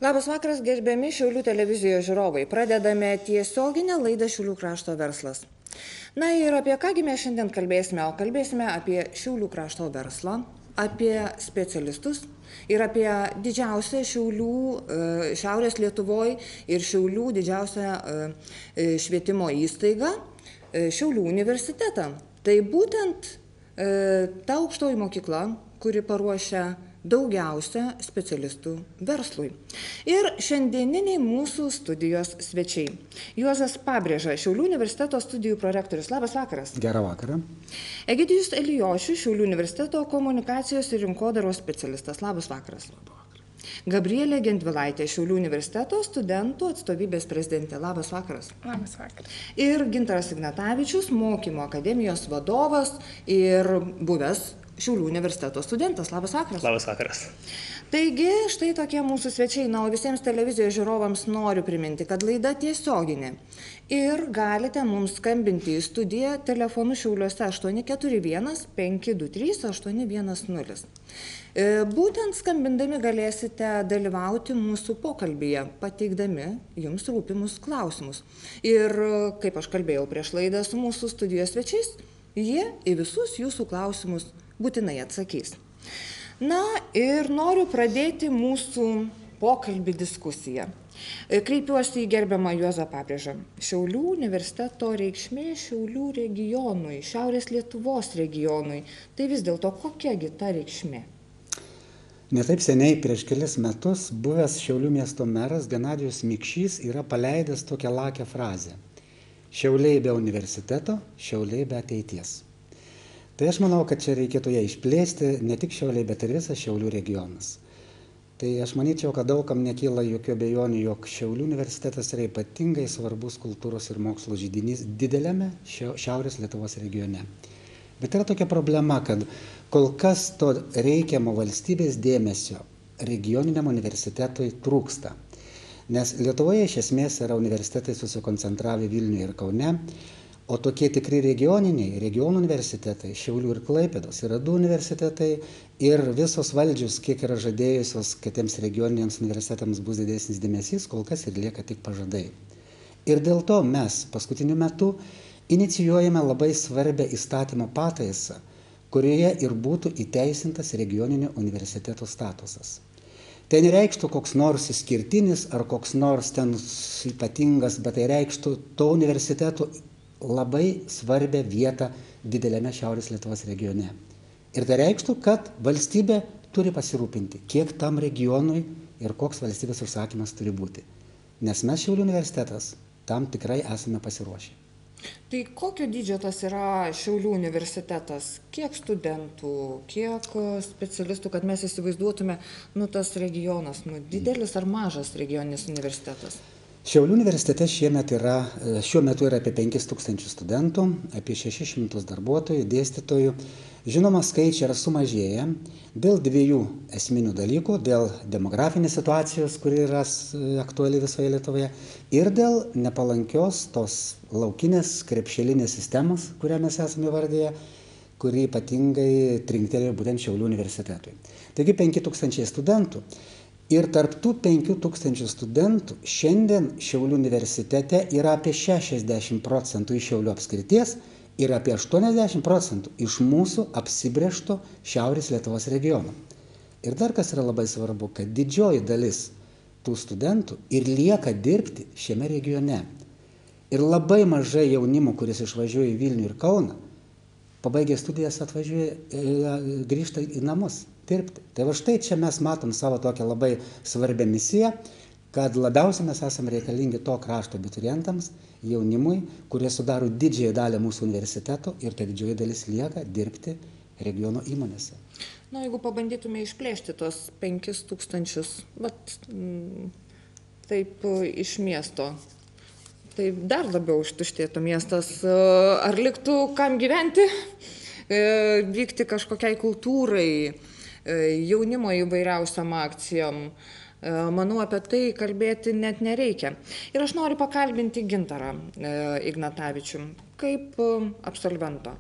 Labas vakaras, gerbiami Šiaulių televizijos žiūrovai. Pradedame tiesioginę laidą Šiaulių krašto verslas. Na ir apie kągi mes šiandien kalbėsime, o kalbėsime apie Šiaulių krašto verslą, apie specialistus ir apie didžiausią Šiaulių, Šiaurės Lietuvoje ir Šiaulių didžiausią švietimo įstaigą, Šiaulių universitetą. Tai būtent ta aukštoji mokykla, kuri paruošia daugiausia specialistų verslui. Ir šiandieniniai mūsų studijos svečiai. Juozas Pabrėža, Šiaulių universiteto studijų prorektorius. Labas vakaras. Gerą vakarą. Egidijus Elijošius, Šiaulių universiteto komunikacijos ir rinkodaros specialistas. Labas vakaras. Gabrielė Gendvilaitė, Šiaulių universiteto studentų atstovybės prezidentė. Labas vakaras. Labas vakaras. Ir Gintaras Ignatavičius, mokymo akademijos vadovas ir buvęs Šiaulių universiteto studentas. Labas vakaras. Labas vakaras. Taigi, štai tokie mūsų svečiai. Na, o visiems televizijos žiūrovams noriu priminti, kad laida tiesioginė. Ir galite mums skambinti į studiją telefonu Šiauliuose 841 523 810. Būtent skambindami galėsite dalyvauti mūsų pokalbyje, pateikdami jums rūpimus klausimus. Ir kaip aš kalbėjau prieš laidą su mūsų studijos svečiais, jie į visus jūsų klausimus būtinai atsakys. Na ir noriu pradėti mūsų pokalbį diskusiją. Kreipiuosi į gerbiamą Juozą Pabrėžą. Šiaulių universiteto reikšmė Šiaulių regionui, Šiaurės Lietuvos regionui. Tai vis dėlto kokiagi ta reikšmė? Netaip seniai, prieš kelis metus, buvęs Šiaulių miesto meras Genadijus Mikšys yra paleidęs tokią lakią frazę. Šiauliai be universiteto, Šiauliai be ateities. Tai aš manau, kad čia reikėtų ją išplėsti ne tik Šiauliai, bet ir visas Šiaulių regionas. Tai aš manyčiau, kad daugam nekyla jokių abejonių, jog Šiaulių universitetas yra ypatingai svarbus kultūros ir mokslo židinys dideliame Šiaurės Lietuvos regione. Bet yra tokia problema, kad kol kas to reikiamo valstybės dėmesio regioniniam universitetui trūksta. Nes Lietuvoje iš esmės yra universitetai susikoncentravę Vilniuje ir Kaune, o tokie tikri regionų universitetai, Šiaulių ir Klaipėdos, yra 2 universitetai ir visos valdžios, kiek yra žadėjusios, kad tiems regioniniams universitetams bus didesnis dėmesys, kol kas ir lieka tik pažadai. Ir dėl to mes paskutiniu metu inicijuojame labai svarbią įstatymo pataisą, kurioje ir būtų įteisintas regioninio universiteto statusas. Tai nereikštų koks nors išskirtinis ar koks nors ten ypatingas, bet tai reikštų to universiteto labai svarbią vietą dideliame Šiaurės Lietuvos regione. Ir tai reikštų, kad valstybė turi pasirūpinti, kiek tam regionui ir koks valstybės užsakymas turi būti. Nes mes Šiaulių universitetas tam tikrai esame pasiruošę. Tai kokio dydžio tas yra Šiaulių universitetas? Kiek studentų, kiek specialistų, kad mes įsivaizduotume, tas regionas, didelis ar mažas regioninis universitetas? Šiaulių universitete šiuo metu yra apie 5000 studentų, apie 600 darbuotojų, dėstytojų. Žinoma, skaičiai yra sumažėję dėl 2 esminių dalykų, dėl demografinės situacijos, kuri yra aktuali visoje Lietuvoje, ir dėl nepalankios tos laukinės krepšelinės sistemos, kurią mes esame įvardyję, kuri ypatingai trinktelėjo būtent Šiaulių universitetui. Taigi 5000 studentų. Ir tarp tų 5000 studentų šiandien Šiaulių universitete yra apie 60% iš Šiaulių apskrities ir apie 80% iš mūsų apsibrėžto Šiaurės Lietuvos regiono. Ir dar kas yra labai svarbu, kad didžioji dalis tų studentų ir lieka dirbti šiame regione. Ir labai mažai jaunimo, kuris išvažiuoja į Vilnių ir Kauną, pabaigę studijas grįžta į namus dirbti. Tai va štai čia mes matom savo tokią labai svarbią misiją, kad labiausiai mes esame reikalingi to krašto abiturientams, jaunimui, kurie sudaro didžiąją dalį mūsų universiteto ir ta didžioji dalis lieka dirbti regiono įmonėse. Na, jeigu pabandytume išplėšti tos 5000, taip iš miesto, tai dar labiau ištuštėtų miestas. Ar liktų kam gyventi, vykti kažkokiai kultūrai, jaunimo įvairiausiam akcijom? Manau, apie tai kalbėti net nereikia. Ir aš noriu pakalbinti Gintarą Ignatavičių, kaip absolvento.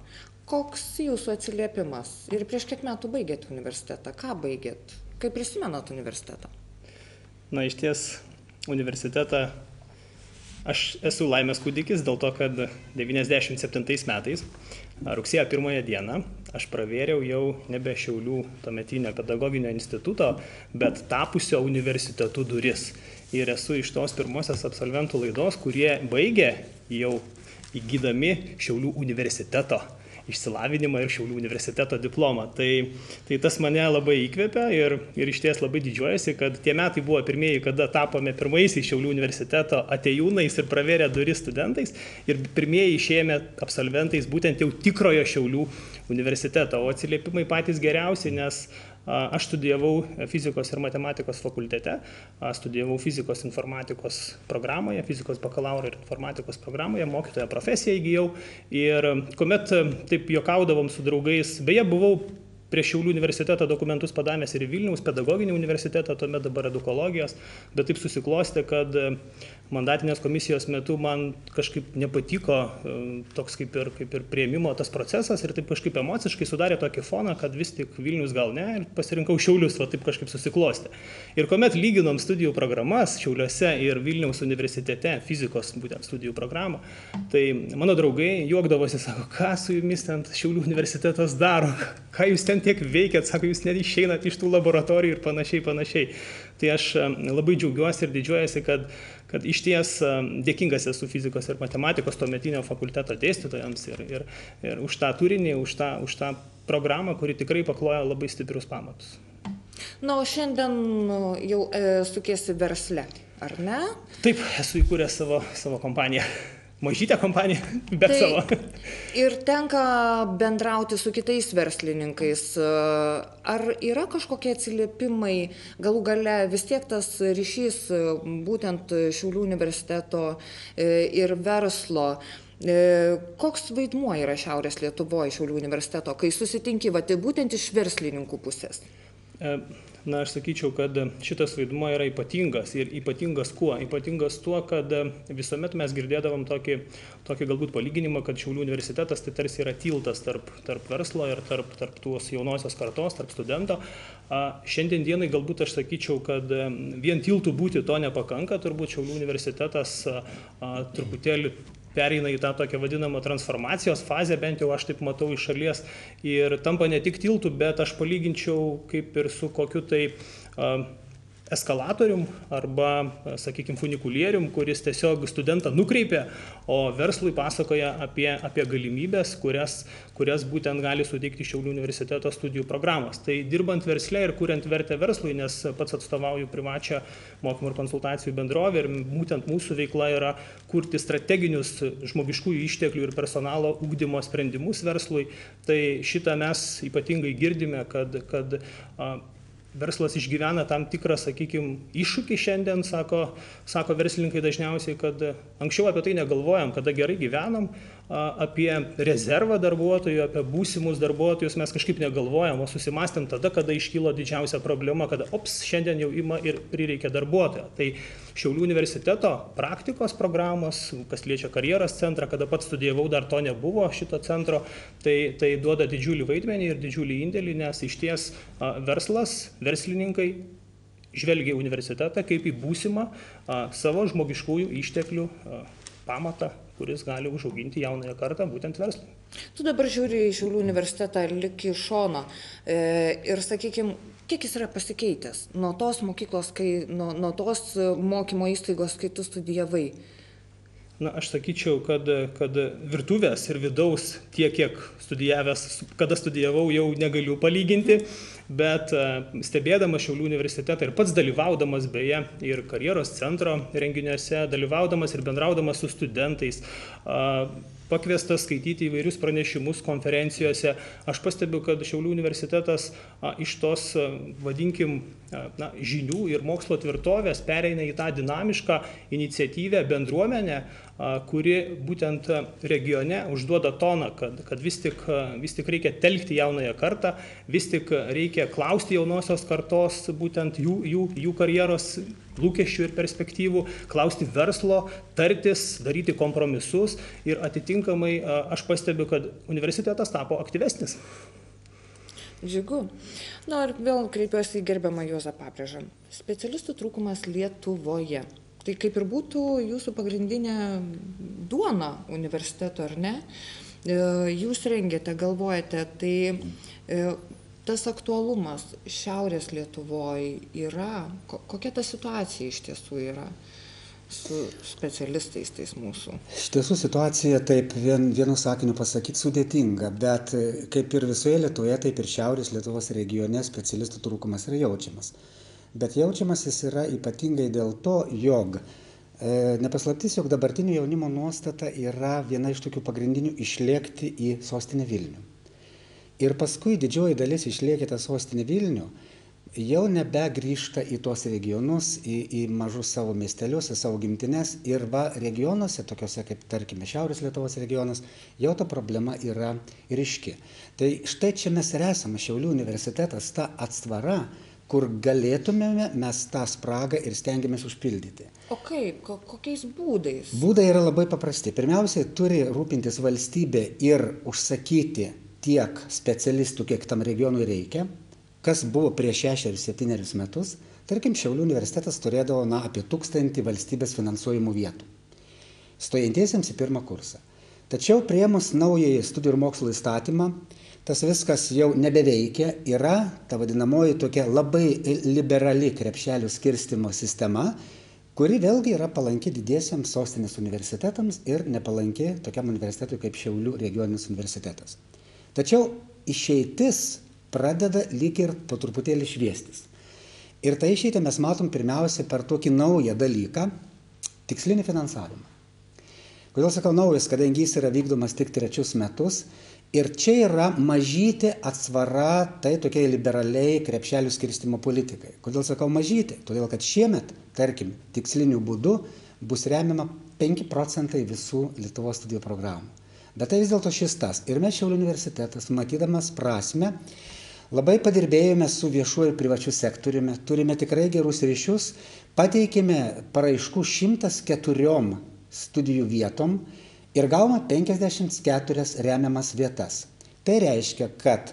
Koks jūsų atsiliepimas? Ir prieš kiek metų baigėt universitetą? Ką baigėt? Kaip prisimenat universitetą? Na, iš ties universitetą aš esu laimės kūdikis dėl to, kad 97 metais, rugsėjo 1 dieną, aš pravėriau jau nebe Šiaulių tuometinio pedagoginio instituto, bet tapusio universitetu duris. Ir esu iš tos pirmosios absolventų laidos, kurie baigė jau įgydami Šiaulių universiteto išsilavinimą ir Šiaulių universiteto diplomą. Tai tas mane labai įkvepia ir iš ties labai didžiuojasi, kad tie metai buvo pirmieji, kada tapome pirmaisiais Šiaulių universiteto atėjūnais ir pravėrė duris studentais ir pirmieji išėjome absolventais būtent jau tikrojo Šiaulių universiteto, o atsiliepimai patys geriausi, nes aš studijavau fizikos ir matematikos fakultete, studijavau fizikos informatikos programoje, fizikos bakalauro ir informatikos programoje, mokytojo profesiją įgijau ir kuomet taip juokaudavom su draugais, beje, buvau prie Šiaulių universiteto dokumentus padavęs ir į Vilniaus pedagoginį universitetą, tuomet dabar edukologijos, bet taip susiklostė, kad mandatinės komisijos metu man kažkaip nepatiko toks kaip ir priėmimo tas procesas ir taip kažkaip emociškai sudarė tokį foną, kad vis tik Vilnius gal ne ir pasirinkau Šiaulius, va taip kažkaip susiklostė. Ir kuomet lyginom studijų programas Šiauliuose ir Vilniaus universitete, fizikos būtent studijų programą, tai mano draugai juokdavosi, sako, ką su jumis ten Šiaulių universitetas daro, ką jūs ten tiek veikiat, sako, jūs net išeinat iš tų laboratorijų ir panašiai. Tai aš labai džiaugiuosi ir didžiuojasi, kad iš ties dėkingas esu fizikos ir matematikos tuometinio fakulteto dėstytojams ir už tą turinį, už tą programą, kuri tikrai pakloja labai stiprius pamatus. Na, o šiandien jau sukiesi versle, ar ne? Taip, esu įkūręs savo kompaniją. Mažytę kompaniją, bet savo. Ir tenka bendrauti su kitais verslininkais. Ar yra kažkokie atsiliepimai, galų gale vis tiek tas ryšys būtent Šiaulių universiteto ir verslo? Koks vaidmuo yra Šiaurės Lietuvoje Šiaulių universiteto, kai susitinki būtent iš verslininkų pusės? Na, aš sakyčiau, kad šitas vaidmuo yra ypatingas ir ypatingas kuo? Ypatingas tuo, kad visuomet mes girdėdavom tokį galbūt palyginimą, kad Šiaulių universitetas tai tarsi yra tiltas tarp verslo ir tarp tuos jaunosios kartos, tarp studento. Šiandien dienai galbūt aš sakyčiau, kad vien tiltų būti to nepakanka, turbūt Šiaulių universitetas truputėlį pereina į tą tokią vadinamą transformacijos fazę, bent jau aš taip matau iš šalies, ir tampa ne tik tiltų, bet aš palyginčiau kaip ir su kokiu tai eskalatorium arba, sakykime, funikulierium, kuris tiesiog studentą nukreipia, o verslui pasakoja apie galimybės, kurias būtent gali suteikti Šiaulių universiteto studijų programos. Tai dirbant versle ir kuriant vertę verslui, nes pats atstovauju privačią mokymų ir konsultacijų bendrovę ir būtent mūsų veikla yra kurti strateginius žmogiškųjų išteklių ir personalo ugdymo sprendimus verslui, tai šitą mes ypatingai girdime, kad verslas išgyvena tam tikrą, sakykime, iššūkį šiandien, sako verslininkai dažniausiai, kad anksčiau apie tai negalvojam, kada gerai gyvenam, apie rezervą darbuotojų, apie būsimus darbuotojus mes kažkaip negalvojam, o susimastėm tada, kada iškylo didžiausia problema, kada šiandien jau ima ir prireikia darbuotojo. Tai Šiaulių universiteto praktikos programos, kas liečia karjeros centrą, kada pats studijavau, dar to nebuvo šito centro, tai duoda didžiulį vaidmenį ir didžiulį indėlį, nes iš ties verslininkai žvelgia į universitetą kaip į būsimą savo žmogiškųjų išteklių pamatą, kuris gali užauginti jaunąją kartą būtent verslui. Tu dabar žiūri į Šiaulių universitetą lik iš šono ir, sakykime, kiek jis yra pasikeitęs nuo tos mokyklos, nuo tos mokymo įstaigos, kai tu studijavai? Na, aš sakyčiau, kad virtuvės ir vidaus tiek, kiek kada studijavau, jau negaliu palyginti, bet stebėdamas Šiaulių universitetą ir pats dalyvaudamas beje ir karjeros centro renginiuose, dalyvaudamas ir bendraudamas su studentais, pakviestas skaityti įvairius pranešimus konferencijose, aš pastebiu, kad Šiaulių universitetas iš tos, vadinkim, žinių ir mokslo tvirtovės pereina į tą dinamišką iniciatyvę bendruomenę, kuri būtent regione užduoda toną, kad vis tik reikia telkti jaunąją kartą, vis tik reikia klausti jaunosios kartos būtent jų karjeros lūkesčių ir perspektyvų, klausti verslo, tartis, daryti kompromisus ir atitinkamai aš pastebiu, kad universitetas tapo aktyvesnis. Džiugu. Na ir vėl kreipiuosi į gerbiamą Juozą Pabrėžą. Specialistų trūkumas Lietuvoje. Tai kaip ir būtų jūsų pagrindinė duona universiteto, ar ne? Jūs rengiate, galvojate, tai tas aktualumas Šiaurės Lietuvoje yra, kokia ta situacija iš tiesų yra su specialistais tais mūsų? Iš tiesų situacija taip vienu sakiniu pasakyti sudėtinga, bet kaip ir visoje Lietuvoje, taip ir Šiaurės Lietuvos regione specialistų trūkumas yra jaučiamas. Bet jaučiamas jis yra ypatingai dėl to, jog nepaslaptis, jog dabartinio jaunimo nuostata yra viena iš tokių pagrindinių išlėkti į sostinę Vilnių. Ir paskui didžioji dalis išlėkė tą sostinę Vilnių, jau nebegrįžta į tuos regionus, į mažus savo miestelius, į savo gimtines. Ir regionuose, tokiuose kaip tarkime Šiaurės Lietuvos regionas, jau ta problema yra ryški. Tai štai čia mes ir esame, Šiaulių universitetas, ta atsvara, kur galėtumėme mes tą spragą ir stengiamės užpildyti. O kaip? Kokiais būdais? Būdai yra labai paprasti. Pirmiausiai turi rūpintis valstybė ir užsakyti tiek specialistų, kiek tam regionui reikia, kas buvo prieš 6-7 metus. Tarkim, Šiaulių universitetas turėdavo apie 1000 valstybės finansuojamų vietų stojantiesiems į pirmą kursą. Tačiau priėmus naująjį studijų ir mokslo įstatymą, tas viskas jau nebeveikia, yra ta vadinamoji tokia labai liberali krepšelių skirstymo sistema, kuri vėlgi yra palanki didiesiems sostinės universitetams ir nepalanki tokiam universitetui kaip Šiaulių regioninis universitetas. Tačiau išeitis pradeda lyg ir po truputėlį šviestis. Ir tą išeitį mes matom pirmiausia per tokį naują dalyką – tikslinį finansavimą. Kodėl sakau naujas, kadangi jis yra vykdomas tik 3 metus, ir čia yra mažytė atsvara tai tokiai liberaliai krepšelių skirstymo politikai. Kodėl sakau mažytė? Todėl, kad šiemet, tarkim, tiksliniu būdu bus remiama 5% visų Lietuvos studijų programų. Bet tai vis dėlto šis tas. Ir mes Šiaulių universitetas, matydamas prasmę, labai padirbėjome su viešuoju ir privačiu sektoriumi, turime tikrai gerus ryšius, pateikėme paraiškų 104 studijų vietom ir gavome 54 remiamas vietas. Tai reiškia, kad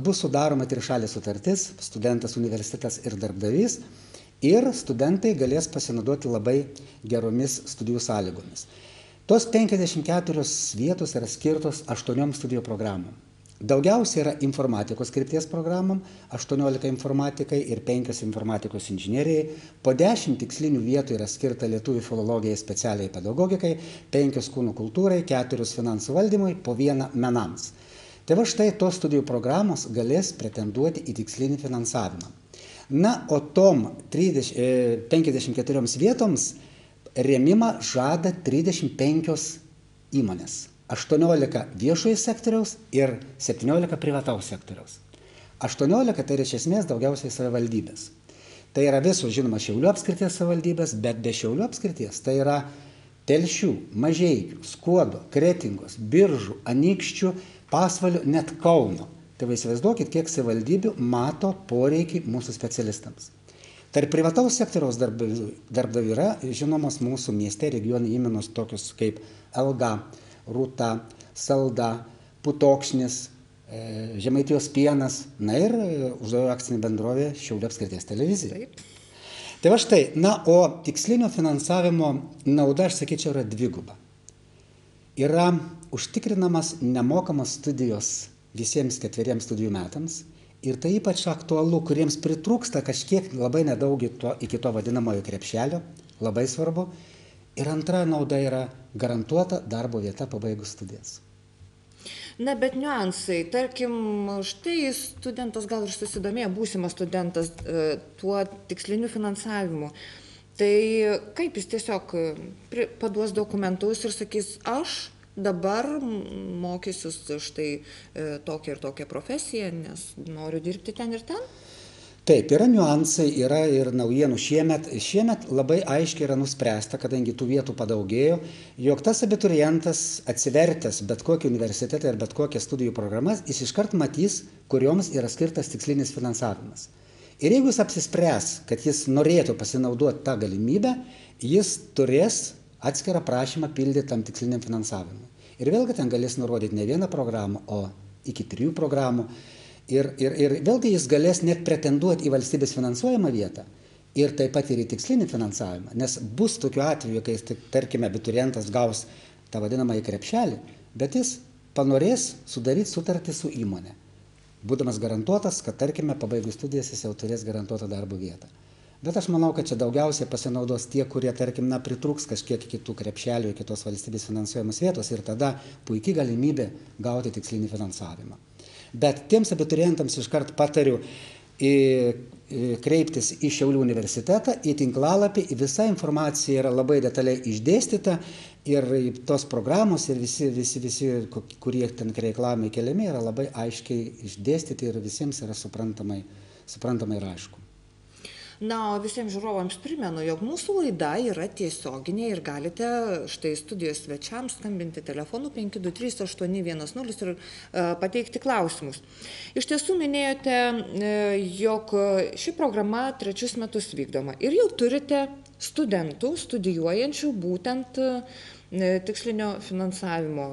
bus sudaroma trišalė sutartis, studentas, universitetas ir darbdavys, ir studentai galės pasinaudoti labai geromis studijų sąlygomis. Tos 54 vietos yra skirtos 8 studijų programom. Daugiausiai yra informatikos krypties programom, 18 informatikai ir 5 informatikos inžinerijai, po 10 tikslinių vietų yra skirta lietuvių filologijai specialiai pedagogikai, 5 kūnų kultūrai, 4 finansų valdymui, po 1 menams. Tai va štai tos studijų programos galės pretenduoti į tikslinį finansavimą. Na, o tom 54 vietoms rėmimą žada 35 įmonės. 18 viešojo sektoriaus ir 17 privataus sektoriaus. 18 tai yra iš esmės daugiausiai savivaldybės. Tai yra visos, žinoma, Šiaulių apskrities savivaldybės, bet be Šiaulių apskrities tai yra Telšių, Mažeikių, Skuodo, Kretingos, Biržų, Anykščių, Pasvalio, net Kauno. Tai įsivaizduokit, kiek savivaldybių mato poreikį mūsų specialistams. Tarp privataus sektoriaus darbdavių yra žinomos mūsų mieste regionai įmonės tokius kaip Elga, Rūta, Salda, Putokšnis, Žemaitijos pienas, na ir uždavėjo akcinė bendrovė Šiaulių apskrities televizija. Taip. Tai va štai, na, o tikslinio finansavimo nauda, aš sakyčiau, yra dviguba. Yra užtikrinamas nemokamas studijos visiems 4 studijų metams ir tai ypač aktualu, kuriems pritrūksta kažkiek labai nedaug iki to vadinamojo krepšelio, labai svarbu. Ir antra nauda yra garantuota darbo vieta pabaigus studijas. Na, bet niuansai, tarkim, štai studentas gal ir susidomėjo, būsimas studentas, tuo tiksliniu finansavimu. Tai kaip jis tiesiog paduos dokumentus ir sakys, aš dabar mokysiu štai tokią ir tokią profesiją, nes noriu dirbti ten ir ten? Taip, yra niuansai, yra ir naujienų šiemet. Šiemet labai aiškiai yra nuspręsta, kadangi tų vietų padaugėjo, jog tas abiturientas atsivertęs bet kokį universitetą ir bet kokią studijų programas, jis iškart matys, kurioms yra skirtas tikslinis finansavimas. Ir jeigu jis apsispręs, kad jis norėtų pasinaudoti tą galimybę, jis turės atskirą prašymą pildyti tam tiksliniam finansavimui. Ir vėlgi ten galės nurodyti ne vieną programą, o iki 3 programų. Ir vėlgi jis galės net pretenduoti į valstybės finansuojamą vietą ir taip pat ir į tikslinį finansavimą, nes bus tokiu atveju, kai, tarkime, abiturientas gaus tą vadinamą į krepšelį, bet jis panorės sudaryti sutartį su įmonė, būdamas garantuotas, kad, tarkime, pabaigus studijas jis jau turės garantuotą darbo vietą. Bet aš manau, kad čia daugiausiai pasinaudos tie, kurie, tarkim, pritrūks kažkiek kitų krepšelių ir kitos valstybės finansuojamos vietos ir tada puikiai galimybė gauti tikslinį finansavimą. Bet tiems abiturientams iškart patariu kreiptis į Šiaulių universitetą, į tinklalapį, visa informacija yra labai detaliai išdėstyta ir tos programos ir visi, kurie ten reklamai keliami, yra labai aiškiai išdėstyti ir visiems yra suprantamai ir aišku. Na, o visiems žiūrovams primenu, jog mūsų laida yra tiesioginė ir galite štai studijos svečiams skambinti telefonu 523-810 ir pateikti klausimus. Iš tiesų minėjote, jog ši programa 3 metus vykdoma ir jau turite studentų studijuojančių būtent tikslinio finansavimo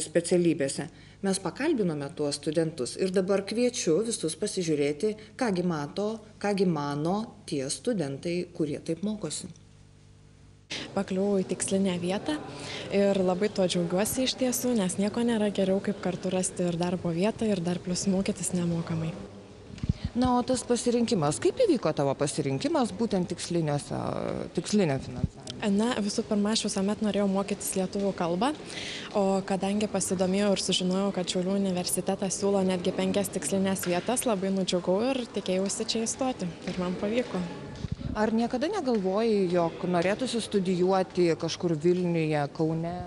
specialybėse. Mes pakalbinome tuos studentus ir dabar kviečiu visus pasižiūrėti, kągi mano tie studentai, kurie taip mokosi. Pakliuvau į tikslinę vietą ir labai tuo džiaugiuosi iš tiesų, nes nieko nėra geriau, kaip kartu rasti ir darbo vietą ir dar plus mokytis nemokamai. Na, o tas pasirinkimas, kaip įvyko tavo pasirinkimas būtent tikslinio finansavimo? Na, visų pirma, aš visuomet norėjau mokytis lietuvių kalbą, o kadangi pasidomėjau ir sužinojau, kad Šiaulių universitetas siūlo netgi 5 tikslinės vietas, labai nudžiugau ir tikėjausi čia įstoti ir man pavyko. Ar niekada negalvojai, jog norėtųsi studijuoti kažkur Vilniuje, Kaune?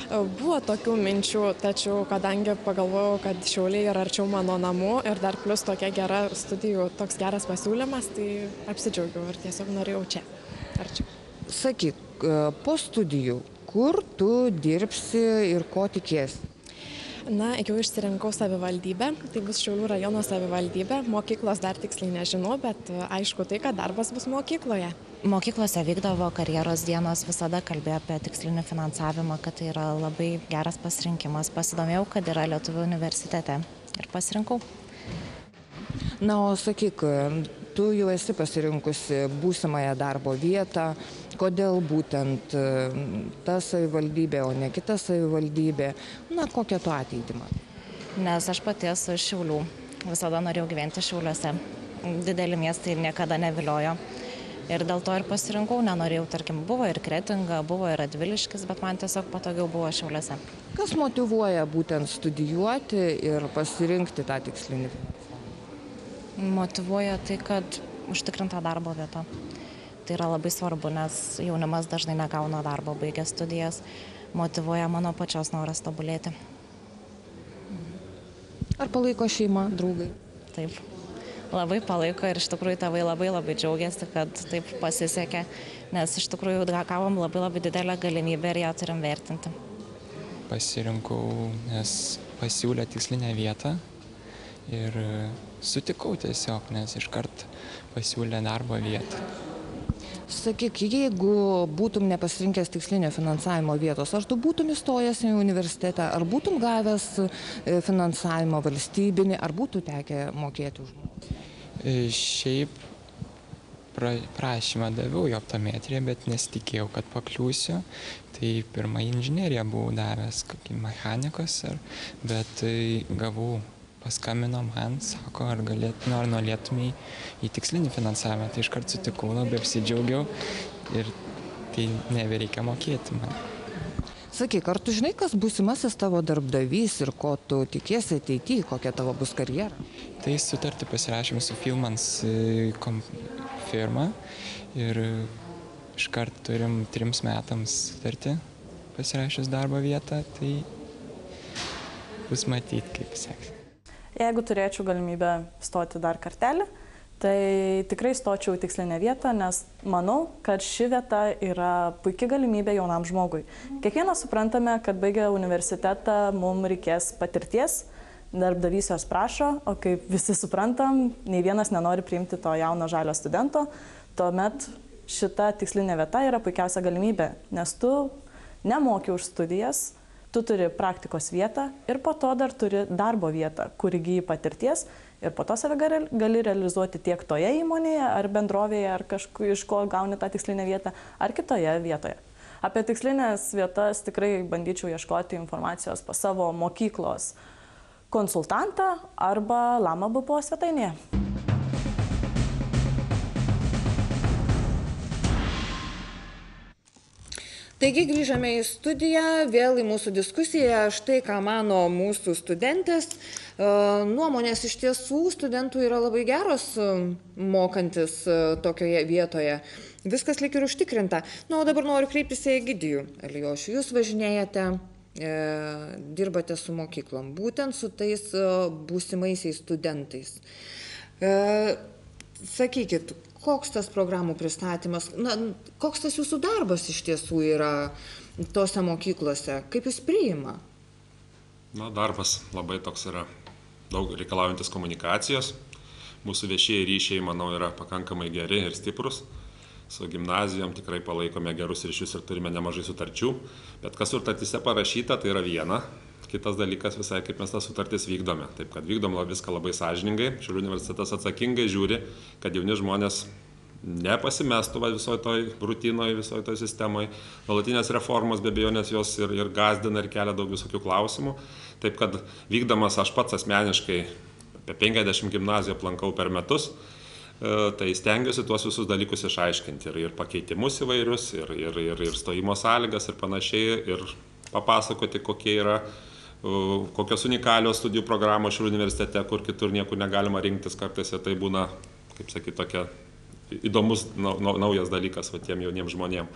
Buvo tokių minčių, tačiau kadangi pagalvojau, kad Šiauliai yra arčiau mano namų ir dar plus tokia gera studijų, toks geras pasiūlymas, tai apsidžiaugiau ir tiesiog norėjau čia, arčiau. Sakyk, po studijų, kur tu dirbsi ir ko tikiesi? Na, jau išsirinkau savivaldybę, tai bus Šiaulių rajono savivaldybė, mokyklos dar tiksliai nežinau, bet aišku tai, kad darbas bus mokykloje. Mokyklose vykdavo karjeros dienos, visada kalbėjau apie tikslinį finansavimą, kad tai yra labai geras pasirinkimas. Pasidomėjau, kad yra Lietuvų universitete ir pasirinkau. Na, o sakyk, tu jau esi pasirinkusi būsimąją darbo vietą, kodėl būtent ta savivaldybė, o ne kita savivaldybė, na, kokią tu ateitį matai? Nes aš pati esu iš Šiaulių, visada norėjau gyventi Šiauliuose, dideli miestai niekada neviliojo. Ir dėl to ir pasirinkau, nenorėjau, tarkim, buvo ir Kretinga, buvo ir Radviliškis, bet man tiesiog patogiau buvo Šiauliuose. Kas motyvuoja būtent studijuoti ir pasirinkti tą tikslinį finansavimą? Motyvuoja tai, kad užtikrinta darbo vieta. Tai yra labai svarbu, nes jaunimas dažnai negauna darbo, baigia studijas. Motyvuoja mano pačios noras tobulėti. Ar palaiko šeima, draugai? Taip. Labai palaiko ir iš tikrųjų tėvai labai džiaugiasi, kad taip pasisekė, nes iš tikrųjų gavom labai didelę galimybę ir ją turim vertinti. Pasirinkau, nes pasiūlė tikslinę vietą ir sutikau tiesiog, nes iškart pasiūlė darbo vietą. Sakyk, jeigu būtum nepasirinkęs tikslinio finansavimo vietos, ar tu būtum įstojęs į universitetą, ar būtum gavęs finansavimo valstybinį, ar būtų tekę mokėti už mokslą? Šiaip prašymą daviau į optometriją, bet nesitikėjau, kad pakliūsiu. Tai pirmą inžineriją buvau davęs, kokį mechanikos, bet gavau, paskambino man, sako, ar norėtumai į tikslinį finansavimą. Tai iškart sutikau, labai apsidžiaugiau ir tai nebereikia mokėti man. Sakyk, ar tu žinai, kas būsimasis tavo darbdavys ir ko tu tikiesi ateityje, kokia tavo bus karjera? Tai sutartį pasirašėme su Filmans firma ir iškart turim 3 metams sutartį pasirašęs darbo vietą, tai bus matyti, kaip seksis. Jeigu turėčiau galimybę stoti dar kartelį, tai tikrai stočiau į tikslinę vietą, nes manau, kad ši vieta yra puikia galimybė jaunam žmogui. Kiekvienas suprantame, kad baigę universitetą mums reikės patirties, darbdavys jos prašo, o kaip visi suprantam, nei vienas nenori priimti to jauno žalio studento, tuomet šita tikslinė vieta yra puikiausia galimybė, nes tu nemoki už studijas, tu turi praktikos vietą ir po to dar turi darbo vietą, kur įgyji patirties ir po to save gali realizuoti tiek toje įmonėje ar bendrovėje, ar iš ko gauni tą tikslinę vietą, ar kitoje vietoje. Apie tikslinės vietas tikrai bandyčiau ieškoti informacijos pas savo mokyklos konsultantą arba Lama BPO svetainėje. Taigi grįžame į studiją, vėl į mūsų diskusiją, štai ką mano mūsų studentės. Nuomonės iš tiesų studentų yra labai geros mokantis tokioje vietoje. Viskas lyg ir užtikrinta. O dabar noriu kreiptis į Egidijų Elijošių. Jūs važinėjate, dirbate su mokyklom, būtent su tais būsimaisiais studentais. Sakykit, koks tas programų pristatymas, koks tas jūsų darbas iš tiesų yra tose mokyklose, kaip jūs priima? Darbas labai toks yra daug reikalaujantis komunikacijos. Mūsų viešieji ryšiai, manau, yra pakankamai geri ir stiprus. Su gimnazijom tikrai palaikome gerus ryšius ir turime nemažai sutarčių. Bet kas sutartyse parašyta, tai yra viena. Kitas dalykas visai, kaip mes tas sutartis vykdome. Taip, kad vykdom viską labai sąžiningai. Šiaulių universitetas atsakingai žiūri, kad jauni žmonės nepasimestų visoje toj rutinoje, visoje toj sistemoje. Nuolatinės reformos be abejonės jos ir gazdina ir kelia daug visokių klausimų. Taip, kad vykdamas aš pats asmeniškai apie 50 gimnazijų aplankau per metus, tai stengiuosi tuos visus dalykus išaiškinti ir pakeitimus įvairius, ir stojimo sąlygas ir panašiai, ir papasakoti, kokios unikalios studijų programos Šiaulių universitete, kur kitur niekur negalima rinktis, kartais tai būna, kaip sakyti, tokia įdomus naujas dalykas tiem jauniems žmonėms.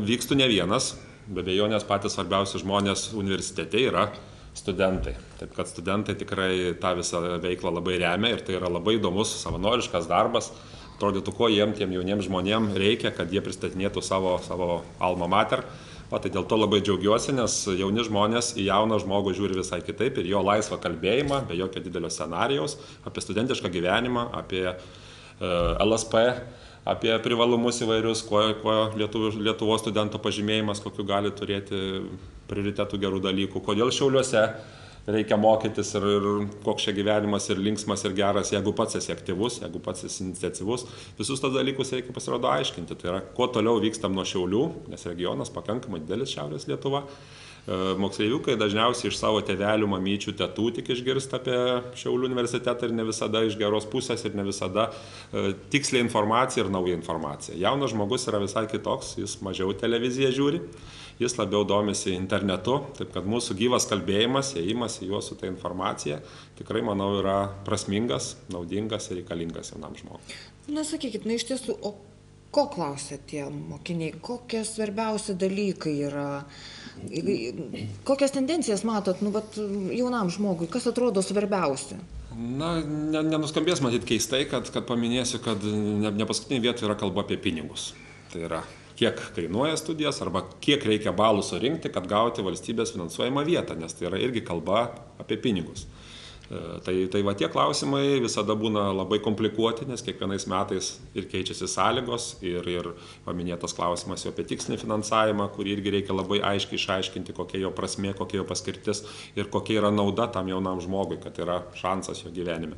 Vykstų ne vienas, be abejonės patys svarbiausi žmonės universitete yra studentai. Taip kad studentai tikrai tą visą veiklą labai remia ir tai yra labai įdomus savanoriškas darbas. Atrodytų, ko tiem jauniems žmonėms reikia, kad jie pristatinėtų savo alma mater. Tai dėl to labai džiaugiuosi, nes jauni žmonės į jauną žmogų žiūri visai kitaip ir jo laisvą kalbėjimą, be jokio didelio scenarijaus, apie studentišką gyvenimą, apie LSP, apie privalumus įvairius, kuo Lietuvos studento pažymėjimas, kokiu gali turėti prioritetų gerų dalykų, kodėl Šiauliuose reikia mokytis ir koks čia gyvenimas ir linksmas ir geras, jeigu pats esi aktyvus, jeigu pats esi iniciatyvus. Visus tos dalykus reikia pasirodo aiškinti. Tai yra, kuo toliau vykstam nuo Šiaulių, nes regionas pakankamai didelis Šiaurės Lietuva. Moksleiviukai dažniausiai iš savo tėvelių, mamyčių, tetų tik išgirsta apie Šiaulių universitetą ir ne visada iš geros pusės ir ne visada tiksliai informacija ir nauja informacija. Jaunas žmogus yra visai kitoks, jis mažiau televiziją žiūri. Jis labiau domisi internetu, taip kad mūsų gyvas kalbėjimas, ėjimas į juos su ta informacija tikrai, manau, yra prasmingas, naudingas ir reikalingas jaunam žmogui. Sakykit, iš tiesų, o ko klausia tie mokiniai, kokie svarbiausi dalykai yra, kokias tendencijas matot, jaunam žmogui, kas atrodo svarbiausia? Nenuskambės matyti keistai, kad paminėsiu, kad ne paskutinė vieta yra kalba apie pinigus. Tai yra, kiek kainuoja studijas arba kiek reikia balų surinkti, kad gauti valstybės finansuojamą vietą, nes tai yra irgi kalba apie pinigus. Tai tie klausimai visada būna labai komplikuoti, nes kiekvienais metais ir keičiasi sąlygos ir paminėtas klausimas jau apie tikslinį finansavimą, kurį irgi reikia labai aiškiai išaiškinti, kokia jo prasmė, kokia jo paskirtis ir kokia yra nauda tam jaunam žmogui, kad yra šansas jo gyvenime.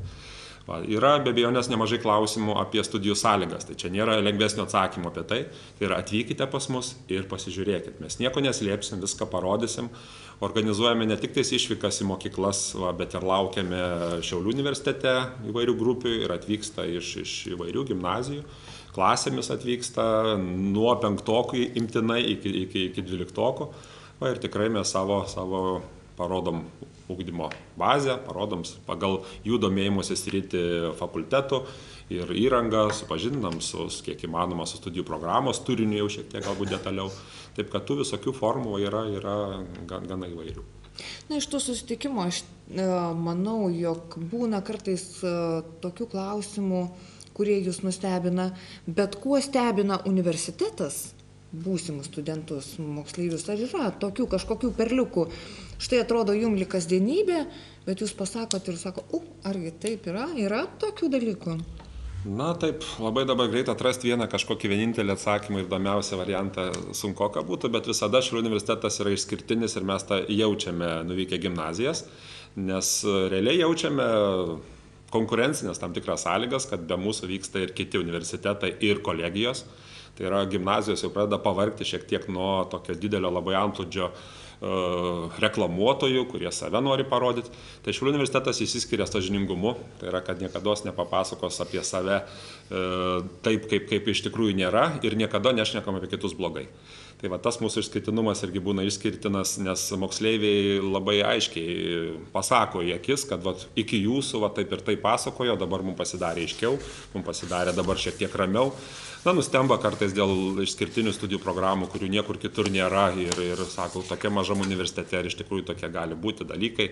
Yra be abejonės nemažai klausimų apie studijų sąlygas, tai čia nėra lengvesnio atsakymo apie tai. Tai yra, atvykite pas mus ir pasižiūrėkit. Mes nieko neslėpsim, viską parodysim. Organizuojame ne tik tais išvykas į mokyklas, bet ir laukiame Šiaulių universitete įvairių grupių ir atvyksta iš įvairių gimnazijų. Klasėmis atvyksta nuo 5-okų imtinai iki 12-okų. Ir tikrai mes savo parodom ugdymo bazę, parodom pagal jų domėjimosi sritį fakultetų ir įrangą, supažindinam kiek įmanoma su studijų programos turiniu jau šiek tiek galbūt detaliau. Taip, kad tų visokių formų yra gana įvairių. Iš to susitikimo aš manau, jog būna kartais tokių klausimų, kurie jūs nustebina, bet kuo stebina universitetas būsimus studentus, moksleivius, ar yra tokių kažkokių perliukų. Štai atrodo jum lyg kasdienybė, bet jūs pasakot ir sako, argi taip yra tokių dalykų? Na taip, labai dabar greit atrasti vieną kažkokį vienintelį atsakymą ir įdomiausią variantą sunkoka būtų, bet visada Šiaulių universitetas yra išskirtinis ir mes tą jaučiame nuvykę gimnazijas, nes realiai jaučiame konkurencinės tam tikras sąlygas, kad be mūsų vyksta ir kiti universitetai ir kolegijos. Tai yra gimnazijos jau pradeda pavargti šiek tiek nuo tokio didelio labai antplūdžio reklamuotojų, kurie save nori parodyti. Tai Šiaulių universitetas įsiskiria sąžiningumu, tai yra, kad niekados nepapasakos apie save taip, kaip iš tikrųjų nėra ir niekada nešnekam apie kitus blogai. Tai va, tas mūsų išskirtinumas irgi būna išskirtinas, nes moksleiviai labai aiškiai pasako į akis, kad va, iki jūsų va, taip ir taip pasakojo, dabar mums pasidarė aiškiau, mums pasidarė dabar šiek tiek ramiau. Na, nustemba kartais dėl išskirtinių studijų programų, kurių niekur kitur nėra ir sako, tokia mažam universitete ir iš tikrųjų tokie gali būti dalykai,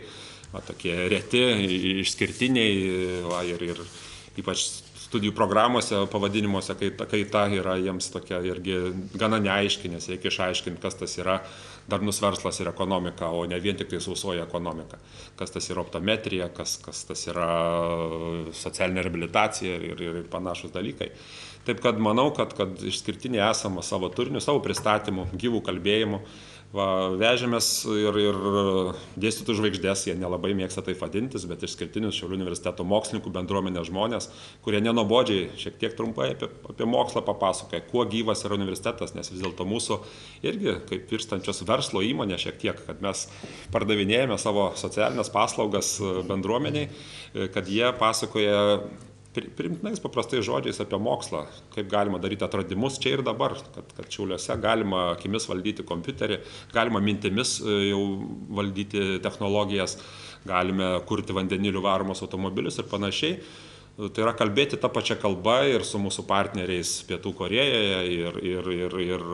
va, tokie reti, išskirtiniai va, ir ypač studijų programuose, pavadinimuose, kaita yra jiems tokia irgi gana neaiški, nes reikia išaiškinti, kas tas yra darnus verslas ir ekonomika, o ne vien tik tai sausoji ekonomika. Kas tas yra optometrija, kas tas yra socialinė reabilitacija ir panašus dalykai. Taip kad manau, kad išskirtiniai esame savo turiniu, savo pristatymu, gyvų kalbėjimų. Vežėmės ir dėstytojų žvaigždės, jie nelabai mėgsta taip vadintis, bet išskirtinius Šiaulių universiteto mokslininkų bendruomenės žmonės, kurie nenuobodžiai šiek tiek trumpai apie mokslą papasakoja, kuo gyvas yra universitetas, nes vis dėlto mūsų irgi kaip virstančios verslo įmonė šiek tiek, kad mes pardavinėjame savo socialinės paslaugas bendruomeniai, kad jie pasakoja primtinais paprastais žodžiais apie mokslą, kaip galima daryti atradimus čia ir dabar, kad Šiauliuose galima akimis valdyti kompiuterį, galima mintimis jau valdyti technologijas, galime kurti vandeniliu varomus automobilius ir panašiai. Tai yra kalbėti tą pačią kalbą ir su mūsų partneriais Pietų Korėjoje ir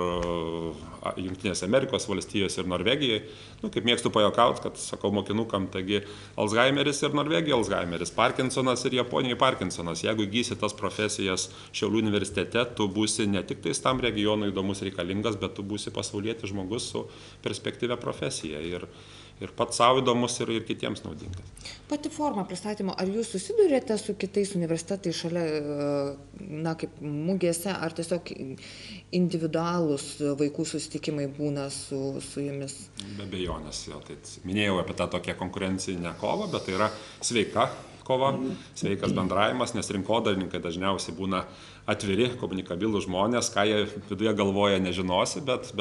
Jungtinėse Amerikos valstijose ir Norvegijoje. Kaip mėgstu pajuokauti, kad sakau mokinukam, taigi Alzheimeris ir Norvegija Alzheimeris, Parkinsonas ir Japonija Parkinsonas. Jeigu įgysi tas profesijas Šiaulių universitete, tu būsi ne tik tais tam regionui įdomus reikalingas, bet tu būsi pasaulietis žmogus su perspektyvia profesija. Ir pats savo įdomus ir kitiems naudingas. Pati forma pristatymo, ar jūs susidurėte su kitais universitetais šalia, kaip mugėse, ar tiesiog individualūs vaikų susitikimai būna su jumis? Be abejonės, jo, tai minėjau apie tą tokią konkurencinę kovą, bet tai yra sveika kova, sveikas bendravimas, nes rinkodarininkai dažniausiai būna atviri, komunikabilų žmonės, ką jie viduje galvoja nežinosi, bet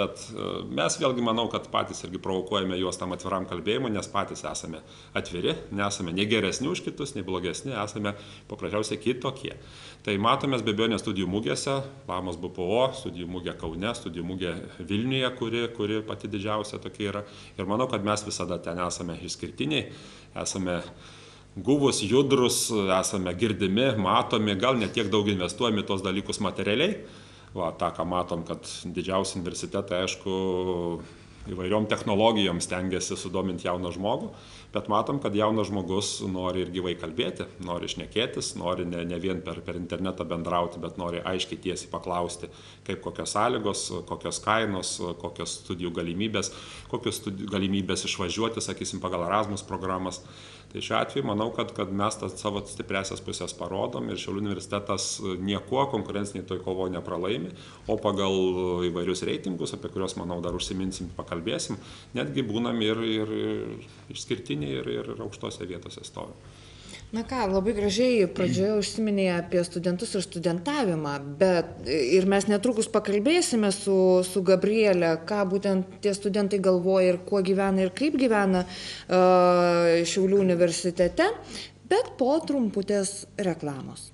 mes vėlgi manau, kad patys irgi provokuojame juos tam atviram kalbėjimui, nes patys esame atviri, nesame nei geresni už kitus, nei blogesni, esame paprasčiausiai kitokie. Tai matomės be abejonės studijų mugėse, Lamos BPO, studijų mugė Kaune, studijų mugė Vilniuje, kuri pati didžiausia tokia yra. Ir manau, kad mes visada ten esame išskirtiniai, esame guvus, judrus, esame girdimi, matomi, gal ne tiek daug investuojame tos dalykus materialiai. Ta, ką matom, kad didžiausi universitetai, aišku, įvairiom technologijom stengiasi sudominti jauną žmogų, bet matom, kad jaunas žmogus nori ir gyvai kalbėti, nori šnekėtis, nori ne vien per internetą bendrauti, bet nori aiškiai tiesiai paklausti, kaip kokios sąlygos, kokios kainos, kokios studijų galimybės, kokios galimybės išvažiuoti, sakysim, pagal Erasmus programas. Tai šiuo atveju manau, kad mes tas savo stipriasias pusės parodom ir Šiaulių universitetas niekuo konkurenciniai toj kovoje nepralaimi, o pagal įvairius reitingus, apie kuriuos, manau, dar užsiminsim, pakalbėsim, netgi būnam ir išskirtiniai ir aukštose vietose stovim. Na ką, labai gražiai pradžioje užsiminė apie studentus ir studentavimą, bet ir mes netrukus pakalbėsime su Gabriele, ką būtent tie studentai galvoja ir kuo gyvena ir kaip gyvena Šiaulių universitete, bet po trumputės reklamos.